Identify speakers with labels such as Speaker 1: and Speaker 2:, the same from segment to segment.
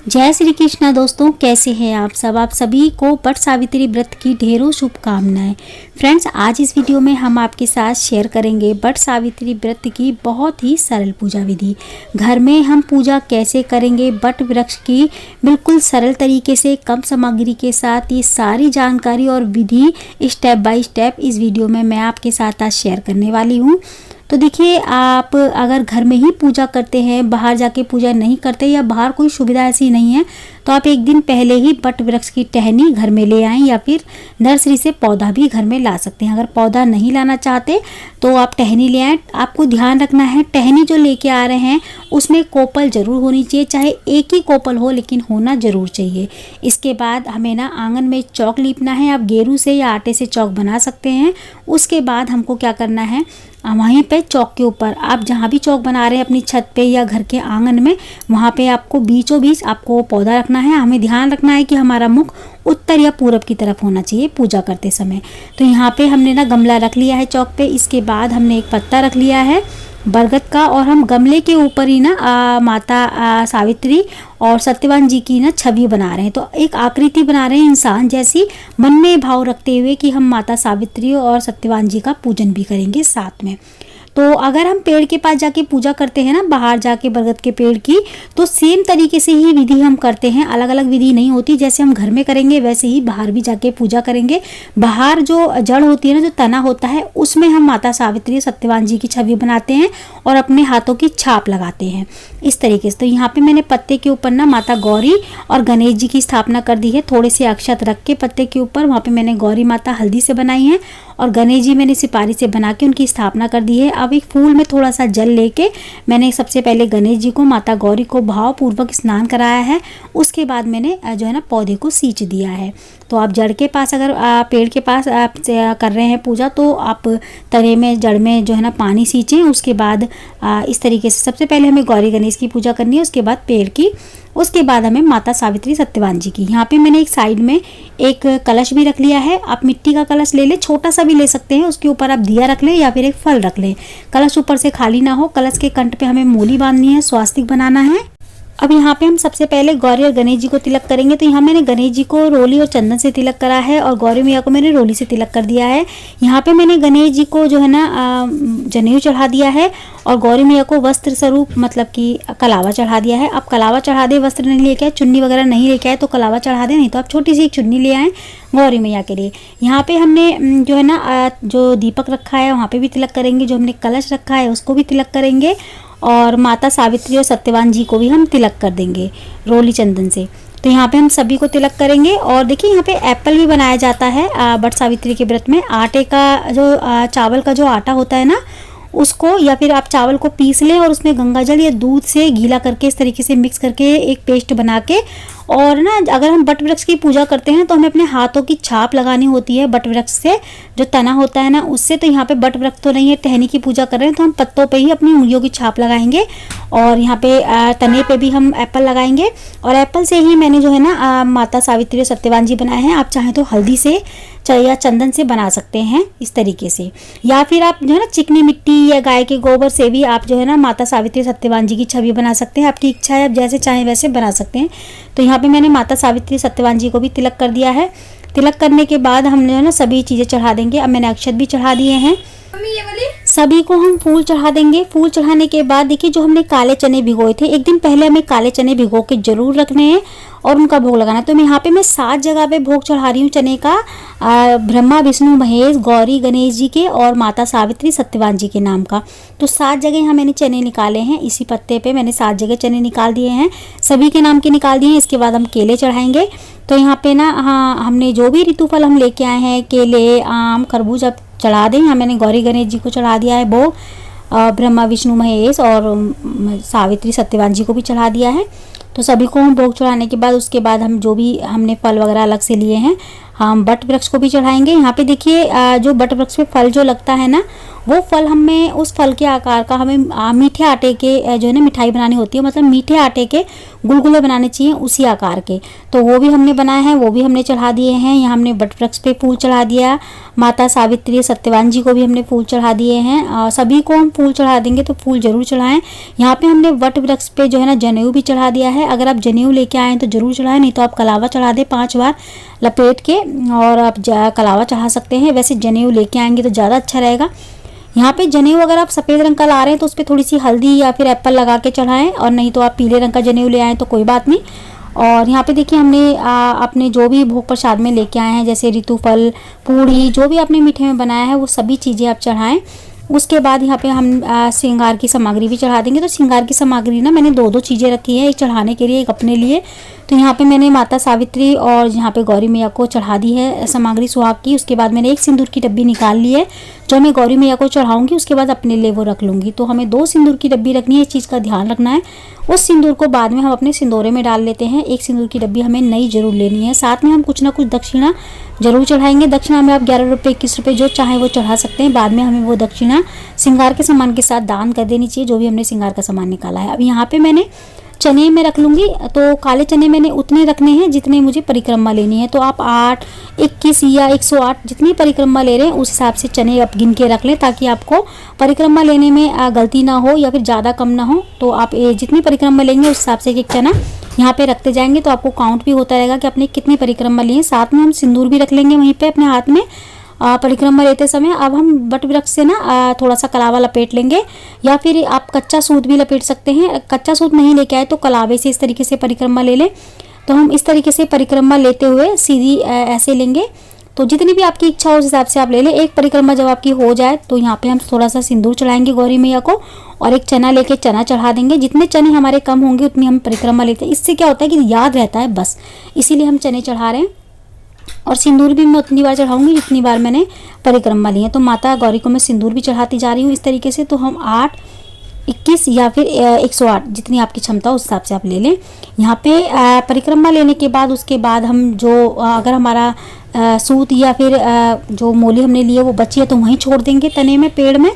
Speaker 1: जय श्री कृष्णा दोस्तों, कैसे हैं आप सब। आप सभी को वट सावित्री व्रत की ढेरों शुभकामनाएं। फ्रेंड्स, आज इस वीडियो में हम आपके साथ शेयर करेंगे वट सावित्री व्रत की बहुत ही सरल पूजा विधि। घर में हम पूजा कैसे करेंगे वट वृक्ष की बिल्कुल सरल तरीके से, कम सामग्री के साथ। ये सारी जानकारी और विधि स्टेप बाय स्टेप इस वीडियो में मैं आपके साथ आज शेयर करने वाली हूँ। तो देखिए, आप अगर घर में ही पूजा करते हैं, बाहर जाके पूजा नहीं करते या बाहर कोई सुविधा ऐसी नहीं है, तो आप एक दिन पहले ही वट वृक्ष की टहनी घर में ले आएं या फिर नर्सरी से पौधा भी घर में ला सकते हैं। अगर पौधा नहीं लाना चाहते तो आप टहनी ले आएं। आपको ध्यान रखना है, टहनी जो लेके आ रहे हैं उसमें कोपल ज़रूर होनी चाहिए, चाहे एक ही कोपल हो लेकिन होना ज़रूर चाहिए। इसके बाद हमें ना आंगन में चौक लीपना है। आप गेरू से या आटे से चौक बना सकते हैं। उसके बाद हमको क्या करना है, वहीं पे चौक के ऊपर आप जहाँ भी चौक बना रहे हैं अपनी छत पे या घर के आंगन में, वहाँ पे आपको बीचों बीच आपको पौधा रखना है। हमें ध्यान रखना है कि हमारा मुख उत्तर या पूरब की तरफ होना चाहिए पूजा करते समय। तो यहाँ पे हमने ना गमला रख लिया है चौक पे। इसके बाद हमने एक पत्ता रख लिया है बरगद का, और हम गमले के ऊपर ही ना माता सावित्री और सत्यवान जी की ना छवि बना रहे हैं। तो एक आकृति बना रहे हैं इंसान जैसी, मन में भाव रखते हुए कि हम माता सावित्री और सत्यवान जी का पूजन भी करेंगे साथ में। तो अगर हम पेड़ के पास जाके पूजा करते हैं ना, बाहर जाके बरगद के पेड़ की, तो सेम तरीके से ही विधि हम करते हैं। अलग अलग विधि नहीं होती, जैसे हम घर में करेंगे वैसे ही बाहर भी जाके पूजा करेंगे। बाहर जो जड़ होती है ना, जो तना होता है, उसमें हम माता सावित्री सत्यवान जी की छवि बनाते हैं और अपने हाथों की छाप लगाते हैं इस तरीके से। तो यहाँ पे मैंने पत्ते के ऊपर ना माता गौरी और गणेश जी की स्थापना कर दी है। थोड़े से अक्षत रख के पत्ते के ऊपर, वहाँ पे मैंने गौरी माता हल्दी से बनाई है और गणेश जी मैंने सिपारी से बना के उनकी स्थापना कर दी है। अब एक फूल में थोड़ा सा जल लेके मैंने सबसे पहले गणेश जी को, माता गौरी को भावपूर्वक स्नान कराया है। उसके बाद मैंने जो है ना पौधे को सींच दिया है। तो आप जड़ के पास, अगर पेड़ के पास आप कर रहे हैं पूजा, तो आप तने में जड़ में जो है ना पानी सींचें। उसके बाद इस तरीके से सबसे पहले हमें गौरी गणेश की पूजा करनी है, उसके बाद पेड़ की, उसके बाद हमें माता सावित्री सत्यवान जी की। यहाँ पे मैंने एक साइड में एक कलश भी रख लिया है। आप मिट्टी का कलश ले लें, छोटा सा भी ले सकते हैं। उसके ऊपर आप दिया रख लें या फिर एक फल रख लें। कलश ऊपर से खाली ना हो। कलश के कंठ पे हमें मूली बांधनी है, स्वास्तिक बनाना है। अब यहाँ पे हम सबसे पहले गौरी और गणेश जी को तिलक करेंगे। तो यहाँ मैंने गणेश जी को रोली और चंदन से तिलक करा है और गौरी मैया को मैंने रोली से तिलक कर दिया है। यहाँ पे मैंने गणेश जी को जो है ना जनेऊ चढ़ा दिया है और गौरी मैया को वस्त्र स्वरूप मतलब कि कलावा चढ़ा दिया है। आप कलावा चढ़ा दे, वस्त्र नहीं लेके आए, चुन्नी वगैरह नहीं लेके आए तो कलावा चढ़ा दे, नहीं तो आप छोटी सी एक चुन्नी ले आए गौरी मैया के लिए। यहाँ पे हमने जो है ना जो दीपक रखा है वहाँ पे भी तिलक करेंगे। जो हमने कलश रखा है उसको भी तिलक करेंगे और माता सावित्री और सत्यवान जी को भी हम तिलक कर देंगे रोली चंदन से। तो यहाँ पे हम सभी को तिलक करेंगे। और देखिए, यहाँ पे एप्पल भी बनाया जाता है वट सावित्री के व्रत में। आटे का जो चावल का जो आटा होता है ना, उसको या फिर आप चावल को पीस लें और उसमें गंगाजल या दूध से गीला करके इस तरीके से मिक्स करके एक पेस्ट बना के, और ना अगर हम वट वृक्ष की पूजा करते हैं तो हमें अपने हाथों की छाप लगानी होती है वट वृक्ष से, जो तना होता है ना उससे। तो यहाँ पे वट वृक्ष तो नहीं है, टहनी की पूजा कर रहे हैं तो हम पत्तों पे ही अपनी उंगलियों की छाप लगाएंगे और यहाँ पे तने पे भी हम एप्पल लगाएंगे। और एप्पल से ही मैंने जो है ना माता सावित्री और सत्यवान जी बनाए हैं। आप चाहें तो हल्दी से या चंदन से बना सकते हैं इस तरीके से, या फिर आप जो है ना चिकनी मिट्टी या गाय के गोबर से भी आप जो है ना माता सावित्री सत्यवान जी की छवि बना सकते हैं। आपकी इच्छा है, आप जैसे चाहें वैसे बना सकते हैं। तो यहाँ पे मैंने माता सावित्री सत्यवान जी को भी तिलक कर दिया है। तिलक करने के बाद हम जो है ना सभी चीज़ें चढ़ा देंगे। अब मैंने अक्षत भी चढ़ा दिए हैं। सभी को हम फूल चढ़ा देंगे। फूल चढ़ाने के बाद देखिए, जो हमने काले चने भिगोए थे, एक दिन पहले हमें काले चने भिगो के जरूर रखने हैं और उनका भोग लगाना। तो मैं यहाँ पे 7 जगह पे भोग चढ़ा रही हूँ चने का, ब्रह्मा विष्णु महेश गौरी गणेश जी के और माता सावित्री सत्यवान जी के नाम का। तो 7 जगह यहाँ मैंने चने निकाले हैं। इसी पत्ते पे मैंने 7 जगह चने निकाल दिए हैं, सभी के नाम के निकाल दिए हैं। इसके बाद हम केले चढ़ाएंगे। तो यहाँ पे ना हमने जो भी ऋतुफल हम लेके आए हैं, केले, आम, खरबूज, अब चढ़ा दें। यहाँ मैंने गौरी गणेश जी को चढ़ा दिया है भोग, ब्रह्मा विष्णु महेश और सावित्री सत्यवान जी को भी चढ़ा दिया है। तो सभी को हम भोग चढ़ाने के बाद उसके बाद हम जो भी हमने फल वगैरह अलग से लिए हैं हम वट वृक्ष को भी चढ़ाएंगे। यहाँ पे देखिए, जो वट वृक्ष पे फल जो लगता है ना, वो फल हमें, उस फल के आकार का हमें मीठे आटे के जो है ना मिठाई बनानी होती है, मतलब मीठे आटे के गुलगुले बनाने चाहिए उसी आकार के। तो वो भी हमने बनाए हैं, वो भी हमने चढ़ा दिए हैं। यहाँ हमने वट वृक्ष पे फूल चढ़ा दिया, माता सावित्री सत्यवान जी को भी हमने फूल चढ़ा दिए हैं। सभी को हम फूल चढ़ा देंगे तो फूल जरूर चढ़ाएं। यहाँ पे हमने वट वृक्ष पे जो है ना जनेऊ भी चढ़ा दिया है। अगर आप जनेऊ लेके आएँ तो जरूर चढ़ाएं, नहीं तो आप कलावा चढ़ा दें 5 बार लपेट के, और आप कलावा चढ़ा सकते हैं। वैसे जनेऊ लेके आएंगे तो ज़्यादा अच्छा रहेगा। यहाँ पे जनेऊ अगर आप सफ़ेद रंग का ला रहे हैं तो उस पर थोड़ी सी हल्दी या फिर एप्पल लगा के चढ़ाएं, और नहीं तो आप पीले रंग का जनेऊ ले आएँ तो कोई बात नहीं। और यहाँ पे देखिए हमने अपने जो भी भोग प्रसाद में लेके आए हैं, जैसे ऋतु फल, पूड़ी, जो भी आपने मीठे में बनाया है वो सभी चीज़ें आप चढ़ाएं। उसके बाद यहाँ पे हम श्रृंगार की सामग्री भी चढ़ा देंगे। तो श्रृंगार की सामग्री ना मैंने 2-2 चीज़ें रखी हैं, एक चढ़ाने के लिए, एक अपने लिए। तो यहाँ पे मैंने माता सावित्री और यहाँ पे गौरी मैया को चढ़ा दी है सामग्री सुहाग की। उसके बाद मैंने एक सिंदूर की डब्बी निकाल ली है जो मैं गौरी मैया को चढ़ाऊंगी, उसके बाद अपने लिए वो रख लूँगी। तो हमें 2 सिंदूर की डब्बी रखनी है, इस चीज़ का ध्यान रखना है। उस सिंदूर को बाद में हम अपने सिंदूरे में डाल लेते हैं। एक सिंदूर की डब्बी हमें नई जरूर लेनी है। साथ में हम कुछ ना कुछ दक्षिणा जरूर चढ़ाएंगे। दक्षिणा में आप 11 रुपये, 21 रुपये जो चाहे वो चढ़ा सकते हैं। बाद में हमें वो दक्षिणा श्रृंगार के सामान के साथ दान कर देनी चाहिए, जो भी हमने श्रृंगार का सामान निकाला है। अब यहाँ पे मैंने चने में रख लूँगी, तो काले चने मैंने उतने रखने हैं जितने मुझे परिक्रमा लेनी है। तो आप 8, 21 या 108 जितनी परिक्रमा ले रहे हैं उस हिसाब से चने आप गिन के रख लें, ताकि आपको परिक्रमा लेने में गलती ना हो या फिर ज़्यादा कम ना हो। तो आप जितनी परिक्रमा लेंगे उस हिसाब से एक चना यहाँ पे रखते जाएंगे, तो आपको काउंट भी होता रहेगा कि आपने कितनी परिक्रमा ली है। साथ में हम सिंदूर भी रख लेंगे वहीं पे अपने हाथ में परिक्रमा लेते समय। अब हम वट वृक्ष से ना थोड़ा सा कलावा लपेट लेंगे, या फिर आप कच्चा सूत भी लपेट सकते हैं। कच्चा सूत नहीं लेके आए तो कलावे से इस तरीके से परिक्रमा ले लें। तो हम इस तरीके से परिक्रमा लेते हुए सीधी ऐसे लेंगे। तो जितनी भी आपकी इच्छा हो उस हिसाब से आप ले लें। एक परिक्रमा जब आपकी हो जाए तो यहाँ पे हम थोड़ा सा सिंदूर चढ़ाएंगे गौरी मैया को, और एक चना लेके चना चढ़ा देंगे। जितने चने हमारे कम होंगे उतनी हम परिक्रमा लेते हैं। इससे क्या होता है कि याद रहता है, बस इसीलिए हम चने चढ़ा रहे हैं। और सिंदूर भी मैं उतनी बार चढ़ाऊंगी जितनी बार मैंने परिक्रमा ली है। तो माता गौरी को मैं सिंदूर भी चढ़ाती जा रही हूँ इस तरीके से। तो हम 8, 21 या फिर 108 जितनी आपकी क्षमता उस हिसाब से आप ले लें। यहाँ पे परिक्रमा लेने के बाद उसके बाद हम जो अगर हमारा सूत या फिर जो मोली हमने ली है वो बची है तो वहीं छोड़ देंगे तने में, पेड़ में,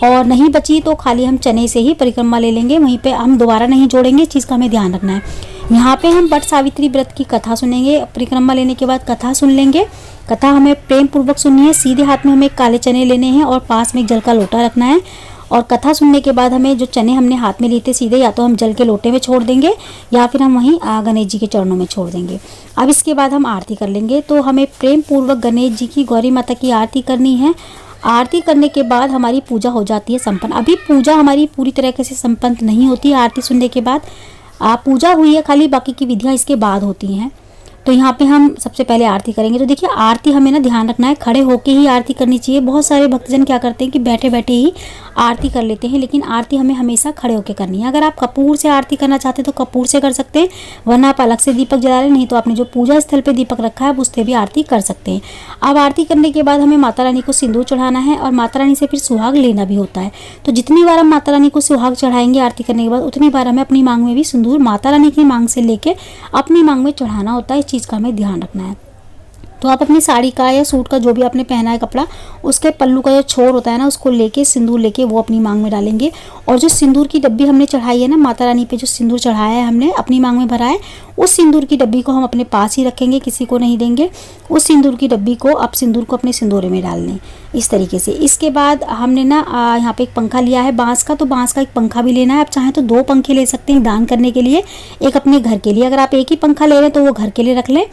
Speaker 1: और नहीं बची तो खाली हम चने से ही परिक्रमा ले लेंगे। वहीं पे हम दोबारा नहीं जोड़ेंगे, इस चीज़ का हमें ध्यान रखना है। यहाँ पे हम वट सावित्री व्रत की कथा सुनेंगे। परिक्रमा लेने के बाद कथा सुन लेंगे। कथा हमें प्रेम पूर्वक सुननी है। सीधे हाथ में हमें काले चने लेने हैं और पास में एक जल का लोटा रखना है। और कथा सुनने के बाद हमें जो चने हमने हाथ में लिए थे सीधे या तो हम जल के लोटे में छोड़ देंगे या फिर हम वहीं गणेश जी के चरणों में छोड़ देंगे। अब इसके बाद हम आरती कर लेंगे। तो हमें प्रेम पूर्वक गणेश जी की, गौरी माता की आरती करनी है। आरती करने के बाद हमारी पूजा हो जाती है संपन्न। अभी पूजा हमारी पूरी तरीके से संपन्न नहीं होती। आरती सुनने के बाद पूजा हुई है खाली, बाकी की विधियाँ इसके बाद होती हैं। तो यहाँ पे हम सबसे पहले आरती करेंगे। तो देखिए आरती हमें ना ध्यान रखना है, खड़े होके ही आरती करनी चाहिए। बहुत सारे भक्तजन क्या करते हैं कि बैठे बैठे ही आरती कर लेते हैं, लेकिन आरती हमें हमेशा खड़े होके करनी है। अगर आप कपूर से आरती करना चाहते हैं तो कपूर से कर सकते हैं, वरना आप अलग से दीपक जला लें, नहीं तो आपने जो पूजा स्थल पर दीपक रखा है उससे भी आरती कर सकते हैं। अब आरती करने के बाद हमें माता रानी को सिंदूर चढ़ाना है और माता रानी से फिर सुहाग लेना भी होता है। तो जितनी बार हम माता रानी को सुहाग चढ़ाएंगे आरती करने के बाद, उतनी बार हमें अपनी मांग में भी सिंदूर माता रानी की मांग से लेके अपनी मांग में चढ़ाना होता है। इस चीज़ का हमें ध्यान रखना है। तो आप अपनी साड़ी का या सूट का जो भी आपने पहना है कपड़ा, उसके पल्लू का जो छोर होता है ना, उसको लेके सिंदूर लेके वो अपनी मांग में डालेंगे। और जो सिंदूर की डब्बी हमने चढ़ाई है ना माता रानी पे, जो सिंदूर चढ़ाया है हमने अपनी मांग में भरा है, उस सिंदूर की डब्बी को हम अपने पास ही रखेंगे, किसी को नहीं देंगे। उस सिंदूर की डब्बी को आप सिंदूर को अपने सिंदूरे में डाल लें इस तरीके से। इसके बाद हमने ना यहाँ पे एक पंखा लिया है बांस का, तो बांस का एक पंखा भी लेना है। आप चाहें तो 2 पंखे ले सकते हैं दान करने के लिए, एक अपने घर के लिए। अगर आप एक ही पंखा ले रहे हैं तो वो घर के लिए रख लें,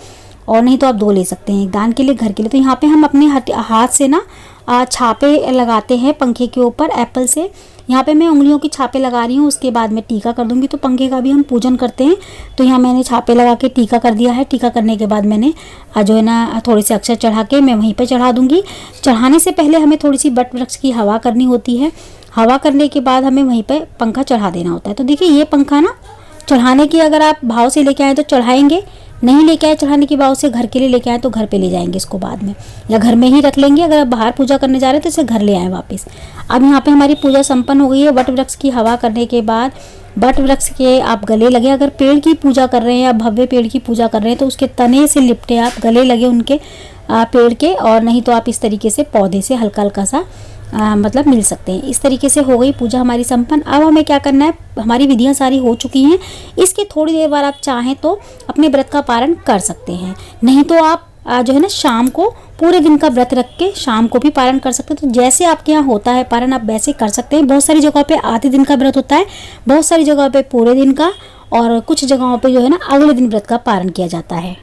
Speaker 1: और नहीं तो आप 2 ले सकते हैं, दान के लिए, घर के लिए। तो यहाँ पे हम अपने हाथ से ना छापे लगाते हैं पंखे के ऊपर एप्पल से। यहाँ पे मैं उंगलियों की छापे लगा रही हूँ, उसके बाद मैं टीका कर दूंगी। तो पंखे का भी हम पूजन करते हैं। तो यहाँ मैंने छापे लगा के टीका कर दिया है। टीका करने के बाद मैंने जो है ना थोड़े से अक्षर चढ़ा के मैं वहीं पे चढ़ा दूंगी। चढ़ाने से पहले हमें थोड़ी सी वट वृक्ष की हवा करनी होती है। हवा करने के बाद हमें वहीं पर पंखा चढ़ा देना होता है। तो देखिए ये पंखा ना चढ़ाने की अगर आप भाव से लेके आए तो चढ़ाएंगे, नहीं लेके आए चढ़ाने की भाव से घर के लिए लेके आए तो घर पे ले जाएंगे इसको बाद में, या घर में ही रख लेंगे। अगर आप बाहर पूजा करने जा रहे हैं तो इसे घर ले आए वापस। अब यहाँ पे हमारी पूजा संपन्न हो गई है। वट वृक्ष की हवा करने के बाद वट वृक्ष के आप गले लगे। अगर पेड़ की पूजा कर रहे हैं या भव्य पेड़ की पूजा कर रहे हैं तो उसके तने से लिपटे आप, गले लगे उनके पेड़ के, और नहीं तो आप इस तरीके से पौधे से हल्का हल्का सा मतलब मिल सकते हैं। इस तरीके से हो गई पूजा हमारी संपन्न। अब हमें क्या करना है, हमारी विधियां सारी हो चुकी हैं। इसके थोड़ी देर बाद आप चाहें तो अपने व्रत का पारण कर सकते हैं, नहीं तो आप जो है ना शाम को पूरे दिन का व्रत रख के शाम को भी पारण कर सकते हैं। तो जैसे आपके यहाँ होता है पारण आप वैसे कर सकते हैं। बहुत सारी जगहों पे आधे दिन का व्रत होता है, बहुत सारी जगहों पे पूरे दिन का, और कुछ जगहों पे जो है ना अगले दिन व्रत का पारण किया जाता है।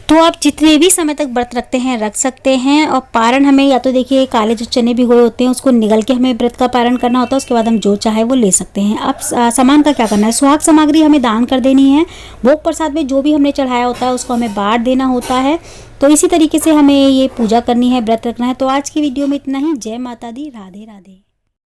Speaker 1: तो आप जितने भी समय तक व्रत रखते हैं रख सकते हैं। और पारण हमें या तो देखिए काले जो चने भिगोए होते हैं उसको निगल के हमें व्रत का पारण करना होता है, उसके बाद हम जो चाहे वो ले सकते हैं। अब सामान का क्या करना है, सुहाग सामग्री हमें दान कर देनी है। भोग प्रसाद में जो भी हमने चढ़ाया होता है उसको हमें बांट देना होता है। तो इसी तरीके से हमें ये पूजा करनी है, व्रत रखना है। तो आज की वीडियो में इतना ही। जय माता दी, राधे राधे।